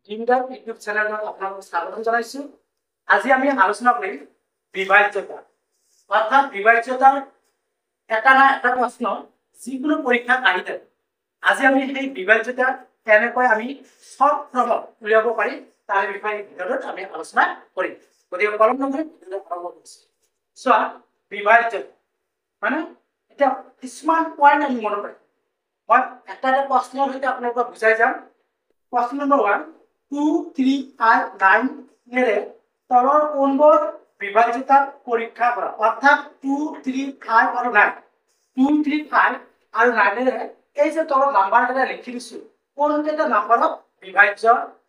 ডিমডাক YouTube চেনেলত আপোনালোকক স্বাগতম জনাইছো। আজি আমি আলোচনা কৰিম বিভাজ্যতা। অৰ্থাৎ বিভাজ্যতাৰ এটা না এটা প্ৰশ্ন যিকোনো পৰীক্ষাত আহি থাকে। আজি আমি সেই বিভাজ্যতা কেনেকৈ আমি সব প্ৰভাৱ উলিয়াব পাৰি তাৰ বিষয়ে ভিডিঅ'টোত আমি আলোচনা কৰিম। গতিকে কলম নকৰি ভিডিঅ'টো আৰম্ভ কৰিছো। চোৱা বিভাজ্যতা মানে এতিয়া কিছুমান পইণ্ট আমি মনত ৰাখিম। মই এটা এটা প্ৰশ্নৰ সৈতে আপোনালোকক বুজাই যাম। প্ৰশ্ন নম্বৰ 1 2 3 আৰ 9 এৰ তলৰ কোনবোৰ বিভাজ্যতা পৰীক্ষা কৰা অৰ্থাৎ 2 3 5 আৰু 9 2 3 5 আৰু 9 এৰ এই যে তলৰ নাম্বাৰ এটা লিখি দিছো কোনকেইটা নাম্বাৰত বিভাজ্য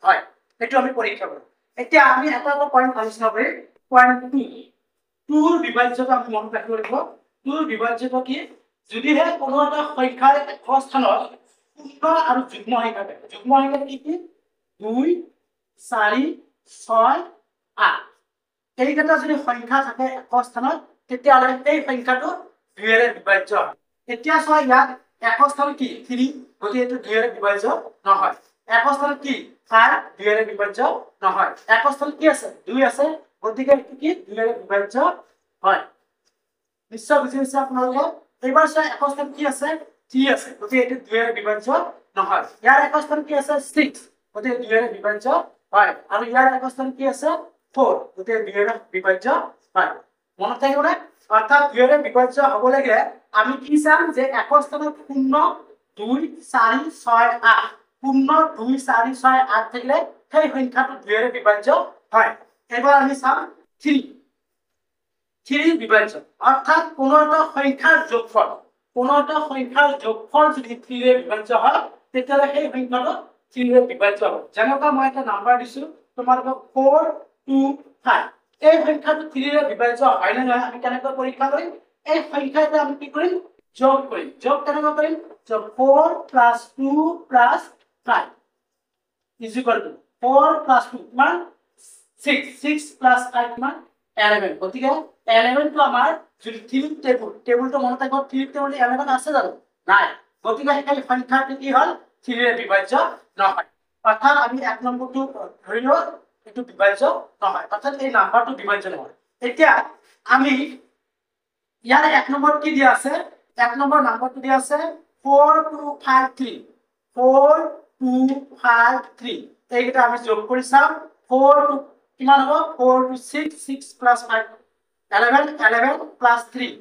হয় এটো আমি পৰীক্ষা কৰিম। এতিয়া আমি এটা এটা পয়েন্ট আলোচনা কৰিম। পয়েন্ট 2 2 বিভাজ্যতা আমি মনত ৰাখিব লাগিব। 2 বিভাজ্যতা কি যদিহে কোনো এটা সংখ্যাৰ এক স্থানত পূৰ্ণ আৰু যুগ্ম সংখ্যা থাকে। যুগ্ম সংখ্যা কি কি 2 4 6 8 এইকেইটা যদি সংখ্যা থাকে এক স্থানত তেতিয়াহ'লে এই সংখ্যাটো 2 এৰে বিভাজ্য হয়। এতিয়া চোৱা ইয়াত এক স্থানত কি 3 গতিকে এইটো 2 এৰে বিভাজ্য নহয়। এক স্থানত কি 5 2 এৰে বিভাজ্য নহয়। এক স্থানত কি আছে 2 আছে গতিকে এইটো কি 2 এৰে বিভাজ্য হয়। নিশ্চয় বুজি পাইছে আপোনালোকে। এইবাৰ চোৱা এক স্থানত কি আছে 3 আছে গতিকে এইটো 2 এৰে বিভাজ্য নহয়। ইয়াৰ এক স্থানত কি আছে 6 গতিকে 2 এৰে বিভাজ্য হয়। আৰু ইয়াৰ এক স্থানত কি আছে 4 গতিকে 2 এৰে বিভাজ্য হয়। মনত থাকিবনে? অৰ্থাৎ 2 এৰে বিভাজ্য হ'ব লাগে আমি কি চাম যে এক স্থানত 0 2 4 6 8 0 2 4 6 8 থাকিলে সেই সংখ্যাটো 2 এৰে বিভাজ্য হয়। এবাৰ আমি চাম 3 বিভাজ্য অর্থাৎ কোনো একটা সংখ্যার যোগফল যদি 3 এর বিভাজ্য হয় তেতিয়াহলে সেই সংখ্যাটো 3 এর বিভাজ্য হয়। যেনেকা মই একটা নাম্বার দিছো তোমালোকক 4 2 5 এই সংখ্যাটো 3 এর বিভাজ্য হয় না নহয় আমি কেনেকৈ পৰীক্ষা কৰিম। এই সংখ্যাটো আমি কি কৰিম যোগ কৰিম। যোগ কেনেকৈ কৰিম 4 + 2 + 5 is equal to 4 + 2 মান 6 6 + 5 মান 11 গতিকে 11 তো আমাৰ যদি 3 টেবুলটো মনত থাকিব 3 টেবুল 11 আছে জানো নাই গতিকে এই সংখ্যাটো কি হ'ল 3 এর বিভাজ্য নহয়। অৰ্থাৎ আমি এক নম্বৰটো ধৰি লও এটো বিভাজ্য নহয় অৰ্থাৎ এই নাম্বাৰটো বিভাজ্য নহয়। এতিয়া আমি ইয়াৰ এক নম্বৰ কি দিয়া আছে এক নম্বৰ নাম্বাৰটো দিয়া আছে 4 2 5 3 4 2 5 3 এইকেইটা আমি যোগ কৰি চাম 4 2 কিমান হ'ব 4 2 6 6 + 5 11 11 + 3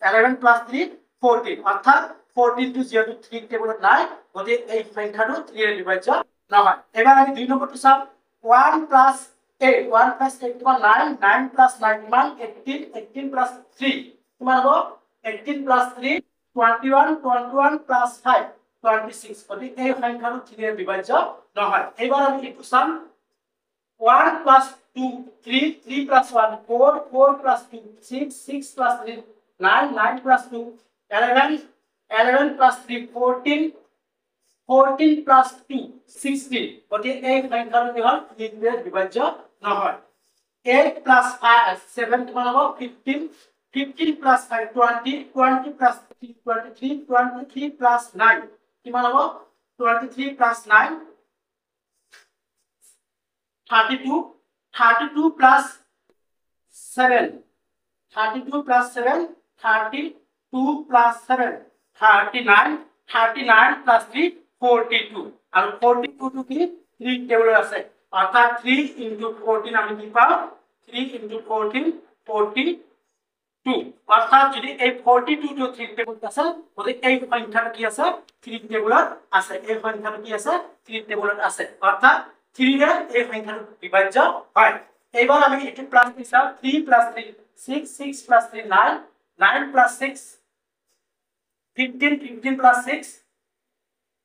11 + 3 14 অর্থাৎ 14 টো যেহেতু 3 টেবুলত নাই গতিকে এই সংখ্যাটো 3 এর বিভাজ্য নহয়। এবাৰ আমি দুই নম্বৰটো চাম 1 + 8 1 + 8 কিমান 9 9 + 9 কিমান 18 18 + 3 কিমান হ'ব 18 + 3 21 21 + 5 26 গতিকে এই সংখ্যাটো 3 এর বিভাজ্য নহয়। এবাৰ আমি এইটো চাম 1 + 2 3 3 + 1 4 4 + 2 6 6 + 3 9 9 + 2 11 11 + 3 14 14 + 2 16 গতিকে এই সংখ্যাটো কি হ'ল 3 এর বিভাজ্য নহয়। 8 + 5 7 কিমান হ'ব 15 15 + 5 20 20 + 3 23 23 + 9 কিমান হ'ব 23 + 9 32 32 + 7 32 + 7 32 + 7 39 39 + 3 42 আৰু 42 টো কি 3 টেবুলত আছে অৰ্থাৎ 3 * 14 আমি কি পাম 3 * 14 42 অর্থাৎ যদি এই 42 টো 3 টেবুলত আছে গতিকে এই সংখ্যাটো কি আছে 3 টেবুলত আছে। এই সংখ্যাটো কি আছে 3 টেবুলত আছে অর্থাৎ 3 এর এই সংখ্যাটো বিভাজ্য হয়। এবাৰ আমি এটো প্লাস দিছাম 3 + 3 6 6 + 3 9 9 + 6 15 15 + 6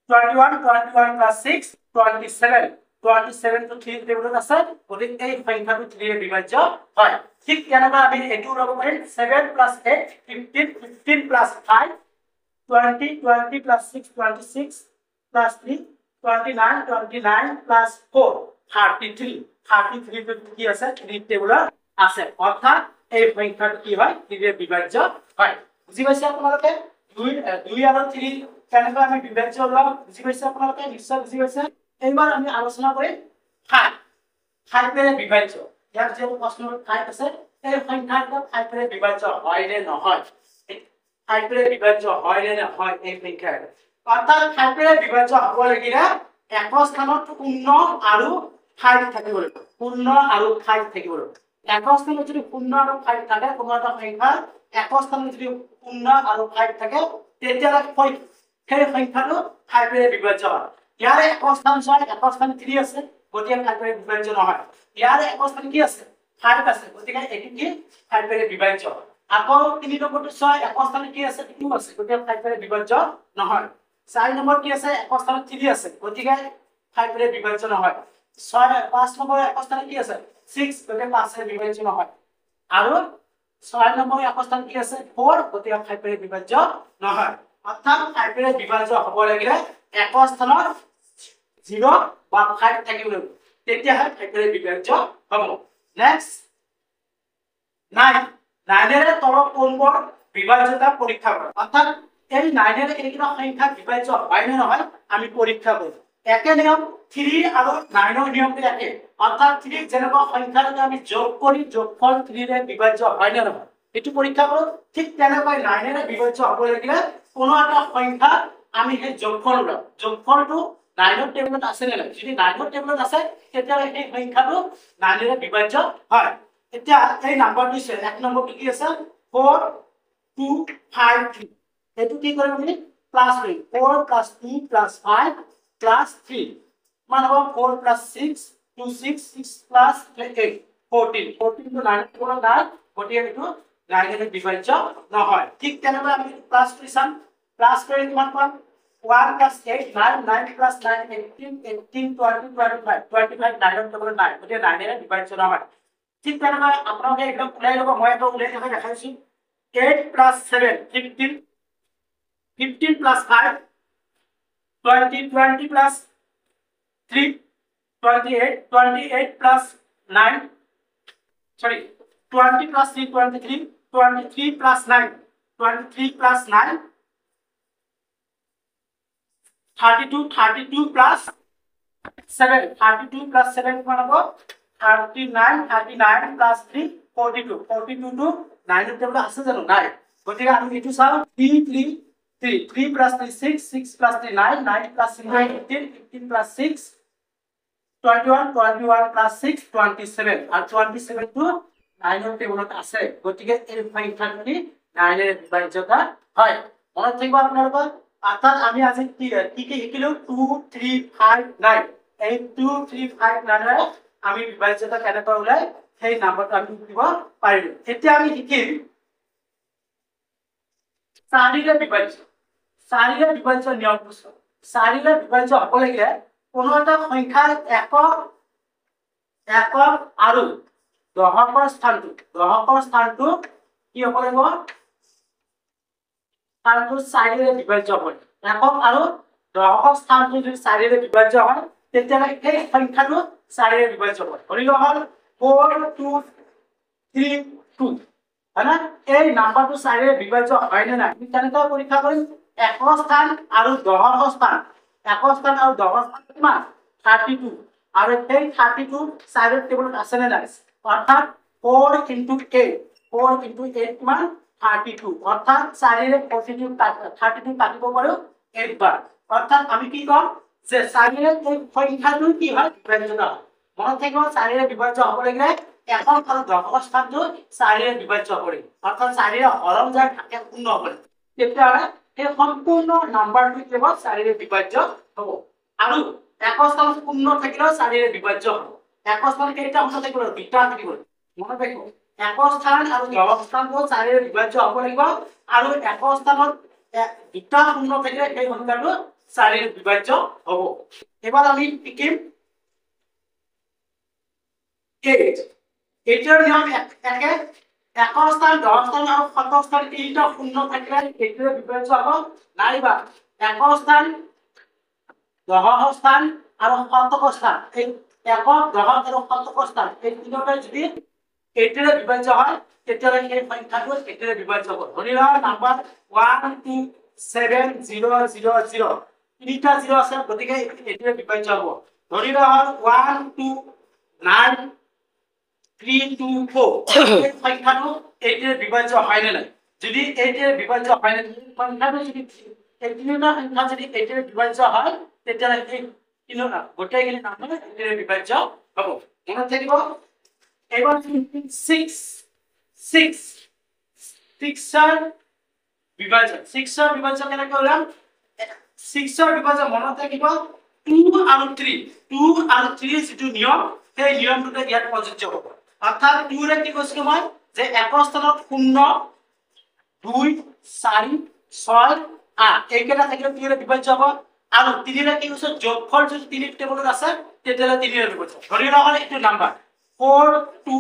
21 21 + 6 27 27 টো 3 টেবুলত আছে গতিকে এই সংখ্যাটো 3 এর বিভাজ্য হয়। ঠিক কেনেকৈ আমি এটো লব পাৰিম 7 + 8 15 15 + 5 20 20 + 6 26 + 3 29 29 + 4 33 33 টো কি আছে 3 টেবুলত আছে অৰ্থাৎ এই সংখ্যাটো কি হয় 3 এৰ বিভাজ্য হয়। বুজি পাইছে আপোনালোকে 2 আৰু 3 কেনেকৈ আমি বিভাজ্য ওলাম বুজি পাইছে আপোনালোকে নিশ্চয় বুজি পাইছে। এইবাৰ আমি আলোচনা কৰিম 5 5 বিভাজ্য ইয়াত যে প্ৰশ্নৰ 5 আছে এই সংখ্যাটো 5 বিভাজ্য হয় নে নহয় 5 বিভাজ্য হয় নে নহয় এই সংখ্যাটো অৰ্থাৎ 5 বিভাজ্য হ'ব লাগিলে এক স্থানত শূন্য আৰু 5 থাকিব লাগিব শূন্য আৰু 5 থাকিব লাগিব এক স্থানত যদি শূন্য আৰু 5 থাকে কোনো এটা সংখ্যা এক স্থানত যদি শূন্য আৰু 5 থাকে তেতিয়া সেই সংখ্যাটো 5 বিভাজ্য হয় ইয়াৰ এক স্থান হয় এক স্থান 3 আছে গতিকে 5 বিভাজ্য নহয় ইয়াৰ এক স্থান কি আছে 5 আছে গতিকে এটি কি 5 বিভাজ্য আকৌ 3 নম্বৰটো 6 এক স্থান কি আছে 2 আছে গতিকে 5 বিভাজ্য নহয় 4 নম্বৰ কি আছে এক স্থান 3 আছে গতিকে 5 বিভাজ্য নহয় 5 নম্বৰ এক স্থান কি আছে 6 গতিকে 5 বিভাজ্য নহয় আৰু 6 নম্বৰ এক স্থান কি আছে 4 গতিকে 5 বিভাজ্য নহয় অৰ্থাৎ 5 বিভাজ্য হ'ব লাগিলে এক স্থানত 0 বা 5 থাকিব লাগিব তেতিয়াহে 5 বিভাজ্য হ'ব নেক্সট 9 9 তলৰ কোনবোৰ বিভাজ্যতা পৰীক্ষা কৰা অৰ্থাৎ এই 9 এইকেইটা সংখ্যা বিভাজ্য হয় নে নহয় আমি পৰীক্ষা কৰিম একে নিয়ম 3 আৰু 9 নিয়মটো একে অৰ্থাৎ 3 যেনেকুৱা সংখ্যা যদি আমি যোগ কৰি যোগফল 3 ৰে বিভাজ্য হয় নে নহয় এটো পৰীক্ষা কৰো ঠিক তেনেকৈ 9 ৰে বিভাজ্য হ'ব লাগিলে কোনো এটা সংখ্যা আমি সেই যোগফলটো 9 টেবুলত আছে নে নাই যদি 9 টেবুলত আছে তেতিয়া এই সংখ্যাটো 9 ৰে বিভাজ্য হয় এতিয়া এই নাম্বাৰটো আছে এক নম্বৰটো কি আছে 4 2 5 3 এটো কি কৰিম আমি প্লাস কৰিম 4 + 2 + 5 + 3 মান হ'ব 4 + 6 2 6 6 + 8 14 14 to 9 কোনো নাই গতিকে এটো 9 ৰে বিভাজ্য নহয় ঠিক তেনেকৈ আমি প্লাস কৰি চাম প্লাস কৰি কিমান পাম 1 + 8 9 9 + 9 18 18 20 25 25 9 টেবুলত নাই গতিকে 9 ৰে বিভাজ্য নহয় ঠিক তেনেকৈ আপোনালোকে একদম উলাই ল'ব মই এটা উলাই দেখাইছো 8 + 7 15 15 + 5 20 20 + 3 28 28 + 9 sorry 20 + 3 23 23 + 9 23 + 9 32 32 + 7 32 + 7 কিমান হ'ব 39 39 + 3 42 42 to 9 টেবুলত আছে জানো নাই গতিকে আমি এটো চাও 3 3 3 3 + 3 6 6 + 3 9 9 + 3 15 15 + 6 21 21 + 6 27 আৰু 27 to 9 টেবুলত আছে গতিকে এই সংখ্যাটি 9 ৰে বিভাজ্যতা হয় মনত থাকিব আপোনালোকৰ অৰ্থাৎ আমি আজি কি শিকিলো 2 3 5 9 এই 2 3 5 9 আমি বিভাজ্যতা কেনেকৈ ওলাই সেই নাম্বাৰটো আমি লিখিব পাৰিম এতিয়া আমি শিকিম 4 ৰে বিভাজ্য নিয়মটো 4 ৰে বিভাজ্য হ'ব লাগিলে কোনো এটা সংখ্যাৰ একক আৰু দশকৰ স্থানটো কি হ'ব লাগিব স্থানটো 4 ৰে বিভাজ্য হয় একক আৰু দশকৰ স্থানটো যদি 4 ৰে বিভাজ্য হয় তেতিয়া এই সংখ্যাটো 4 ৰে বিভাজ্য হয় ধৰি লোৱা হল 4 2 3 2 হয়না এই নাম্বাৰটো 4 ৰে বিভাজ্য হয় নে নাই আমি কেনেকৈ পৰীক্ষা কৰিম একক স্থান আৰু দশকৰ স্থান একক স্থান আৰু দশকৰ স্থান কিমান 32 আৰু এই 32 4 টেবুলত আছে নে নাই অৰ্থাৎ 4 * 8 4 * 8 কিমান 32 অৰ্থাৎ 4 ৰে 32 কাটিব পাৰো 8 বাৰ অৰ্থাৎ আমি কি কম যে 4 ৰে এই সংখ্যাটো কি হয় বিভাজ্যতা মনত থাকিব 4 ৰে বিভাজ্য হ'ব লাগিলে একক আৰু দশকৰ স্থানটো 4 ৰে বিভাজ্য কৰি অৰ্থাৎ 4 ৰে হৰণ যায় থাকে পূৰ্ণ হ'ব তেতিয়া এই সম্পূৰ্ণ নাম্বাৰটো কেৱল 4 ৰে বিভাজ্য হ'ব আৰু একক স্থান পূৰ্ণ থাকিলেও 4 ৰে বিভাজ্য হ'ব একক স্থান কেইটা হ'ব থাকিব দুটা থাকিব মনত ৰাখিব একক স্থান আৰু দশক স্থানটো 4 ৰে বিভাজ্য হ'ব লাগিব আৰু একক স্থানত দুটা পূৰ্ণ থাকিলে এই সংখ্যাটো 4 ৰে বিভাজ্য হ'ব এবাৰ আমি শিকিম 8 এটাৰ নিয়ম একে একক স্থান দশক স্থান আৰু শতক স্থান তিনিটা শূন্য থাকিলে এইটোৰ বিভাজ্য হ'ব নাইবা একক স্থান দশক স্থান আৰু শতক স্থান এই একক দশক আৰু শতক স্থান এই তিনিটা যদি এইটোৰ বিভাজ্য হয় তেতিয়া সেই সংখ্যাটো এইটোৰ বিভাজ্য হ'ব ধৰি লোৱা নাম্বাৰ 1 2 7 0 0 0 তিনিটা 0 আছে গতিকে এইটোৰ বিভাজ্য হ'ব ধৰি লোৱা হ'ল 1 2 9 3 2 4 এই সংখ্যাটো 8 এৰে বিভাজ্য হয় নে নাই যদি 8 এৰে বিভাজ্য হয় নে সংখ্যাটো যদি এই তিনিটা সংখ্যা যদি 8 এৰে বিভাজ্য হয় তেতিয়াহ'লে এই তিনিটা গোটেইখিনি নামটো 8 এৰে বিভাজ্য হ'ব মনত থাকিব এবাৰ 6 ৰ বিভাজ্য 6 ৰ বিভাজ্য কেনেকৈ ওলাম 6 ৰ বিভাজ্য মনত থাকিব 2 আৰু 3 যিটো নিয়ম সেই নিয়মটোতে ইয়াত প্ৰযোজ্য হ'ব অৰ্থাৎ 2 ৰে কি কৈছিলো মই যে একৰ স্থানত 0 2 4 6 8 এইকেইটা থাকিলে 2 ৰে বিভাজ্য হ'ব আৰু 3 ৰে কি কৈছো যোগফল যদি 3 টেবুলত আছে তেতিয়াহ'লে 3 ৰে বিভাজ্য ধৰি লোৱা হ'ল এইটো নাম্বাৰ 4 2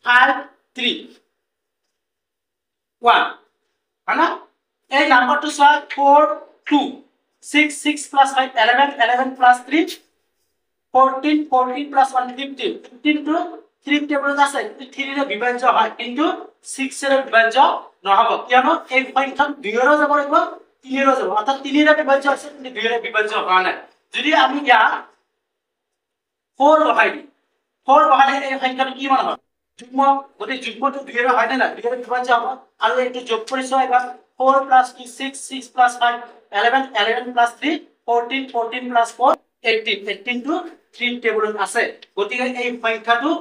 5 3 1 হয়না এই নাম্বাৰটো চোৱা 4 2 6 6 plus 5 11 11 plus 3 14 14 plus 1 15 15 to 3 টেবুলত আছে 3 ৰে বিভাজ্য হয় কিন্তু 6 ৰে বিভাজ্য নহব কিয়নো এই সংখ্যাটো 2 ৰে যাব লাগিব 3 ৰে যাব অৰ্থাৎ 3 ৰে বিভাজ্য আছে কিন্তু 2 ৰে বিভাজ্য হোৱা নাই যদি আমি ইয়াত 4 বহাই দিম 4 বহালে এই সংখ্যাটো কি মান হ'ব যুগ্ম গতি যুগ্মটো 2 ৰে হয় নে নাই 2 ৰে বিভাজ্য হ'ব আৰু এইটো যোগ কৰি চোৱা এবাৰ 4 plus 2 6 6 plus 5 11 11 plus 3 14 14 plus 4 18 18 to 3 টেবুলত আছে গতিকে এই সংখ্যাটো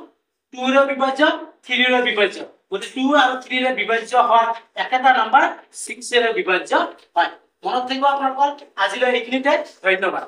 2 ৰে বিভাজ্য 3 ৰে বিভাজ্য গতি 2 আৰু 3 ৰে বিভাজ্য হয় একেটা নাম্বাৰ 6 ৰে বিভাজ্য হয় মনত থাকিব আপোনালোকৰ আজিলৈ এইখিনিতে ধন্যবাদ